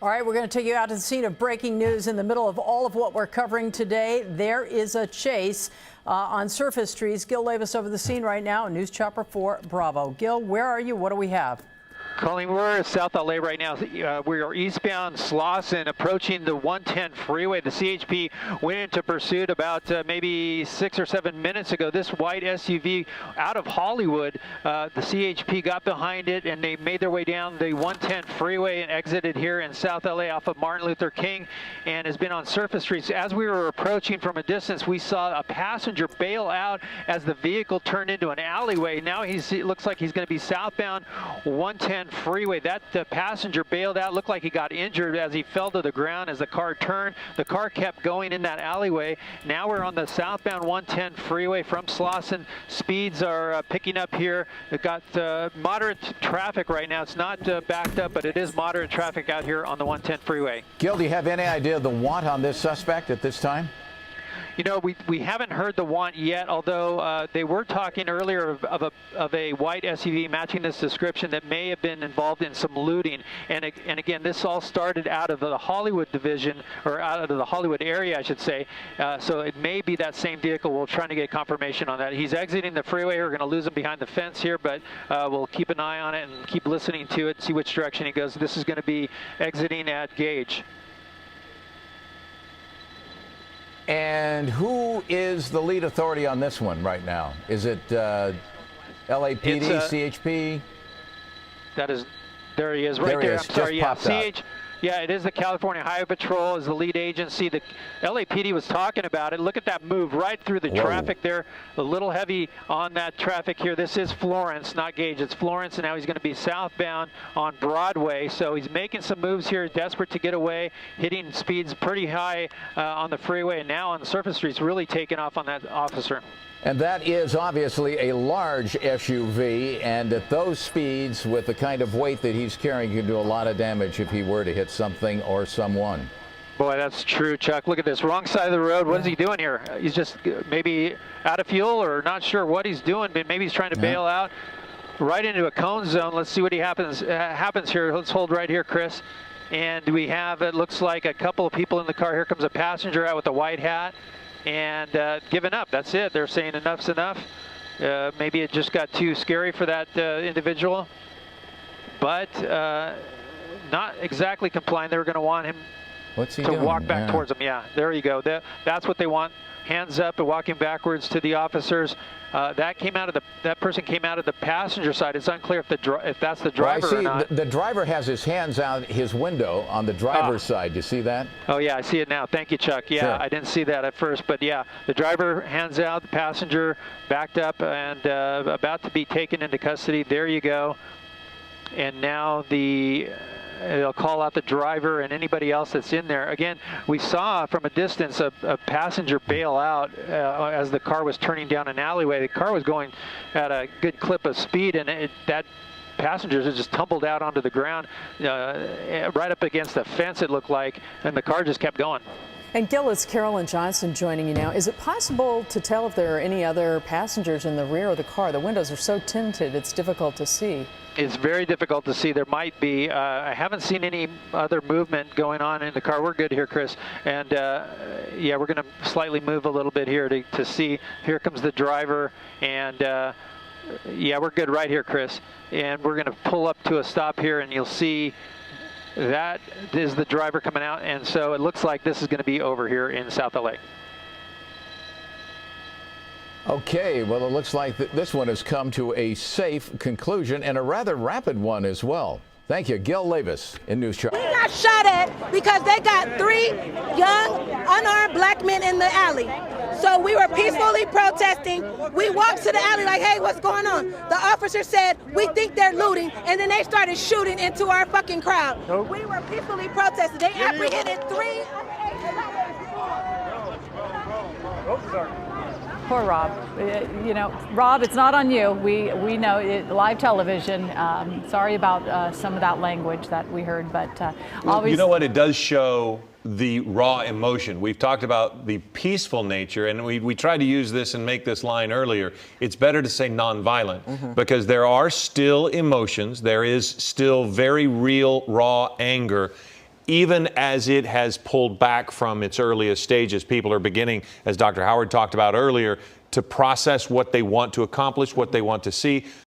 All right, we're going to take you out to the scene of breaking news in the middle of all of what we're covering today. There is a chase on surface streets. Gil Levis over the scene right now, News Chopper 4 Bravo. Gil, where are you? What do we have? Colleen, we're in South LA right now. We are eastbound Slauson, approaching the 110 freeway. The CHP went into pursuit about maybe 6 or 7 minutes ago. This white SUV out of Hollywood, the CHP got behind it and they made their way down the 110 freeway and exited here in South LA off of Martin Luther King and has been on surface streets. As we were approaching from a distance, we saw a passenger bail out as the vehicle turned into an alleyway. Now it looks like he's going to be southbound 110 freeway. That passenger bailed out, looked like he got injured as he fell to the ground as the car turned. The car kept going in that alleyway. Now we're on the southbound 110 freeway from Slauson. Speeds are picking up here. We've got moderate traffic right now. It's not backed up, but it is moderate traffic out here on the 110 freeway. Gil, do you have any idea of the want on this suspect at this time? You know, we haven't heard the want yet, although they were talking earlier of a white SUV matching this description that may have been involved in some looting. And again, this all started out of the Hollywood division, or out of the Hollywood area, I should say. So it may be that same vehicle. We're trying to get confirmation on that. He's exiting the freeway. We're going to lose him behind the fence here, but we'll keep an eye on it and keep listening to it, see which direction he goes. This is going to be exiting at Gage. And who is the lead authority on this one right now? Is it LAPD, CHP? That is, there he is, right there. I'm sorry, yeah, yeah, it is the California Highway Patrol is the lead agency. The LAPD was talking about it. Look at that move right through the traffic there. A little heavy on that traffic here. This is Florence, not Gage. It's Florence, and now he's going to be southbound on Broadway. So he's making some moves here, desperate to get away, hitting speeds pretty high on the freeway, and now on the surface streets, really taking off on that officer. And that is obviously a large SUV, and at those speeds, with the kind of weight that he's carrying, can do a lot of damage if he were to hit something or someone. Boy, that's true, Chuck. Look at this, wrong side of the road. What is he doing here? He's just maybe out of fuel or not sure what he's doing, but maybe he's trying to bail out right into a cone zone. Let's see what happens here. Let's hold right here, Chris. And we have, it looks like a couple of people in the car. Here comes a passenger out with a white hat. And giving up. That's it. They're saying enough's enough. Maybe it just got too scary for that individual, but not exactly complying. They were going to want him to walk back towards them. Yeah, there you go. That's what they want. Hands up and walking backwards to the officers. That person came out of the passenger side. It's unclear if that's the driver or not. The driver has his hands out his window on the driver's side. You see that? Oh yeah, I see it now. Thank you, Chuck. Yeah, sure. I didn't see that at first, but yeah, the driver hands out, the passenger backed up and about to be taken into custody. There you go. And now they'll call out the driver and anybody else that's in there. Again, we saw from a distance a passenger bail out as the car was turning down an alleyway. The car was going at a good clip of speed, and that passenger just tumbled out onto the ground right up against the fence, it looked like, and the car just kept going. And Gil, it's Carolyn Johnson joining you now. Is it possible to tell if there are any other passengers in the rear of the car? The windows are so tinted, it's difficult to see. It's very difficult to see. There might be. I haven't seen any other movement going on in the car. We're good here, Chris. And yeah, we're going to slightly move a little bit here to see. Here comes the driver. And yeah, we're good right here, Chris. And we're going to pull up to a stop here, and you'll see that is the driver coming out. And so it looks like this is going to be over here in South LA. Okay, well, it looks like this one has come to a safe conclusion, and a rather rapid one as well. Thank you. Gil Levis in News Chopper. We got shot at because they got 3 young, unarmed black men in the alley. So we were peacefully protesting. We walked to the alley like, hey, what's going on? The officer said, we think they're looting, and then they started shooting into our fucking crowd. Nope. We were peacefully protesting. They apprehended 3 Poor Rob. You know, Rob, it's not on you. We know it, live television. Sorry about some of that language that we heard, but always. You know what? It does show the raw emotion. We've talked about the peaceful nature, and we tried to use this and make this line earlier. It's better to say nonviolent because there are still emotions. There is still very real, raw anger even as it has pulled back from its earliest stages, people are beginning, as Dr. Howard talked about earlier, to process what they want to accomplish, what they want to see.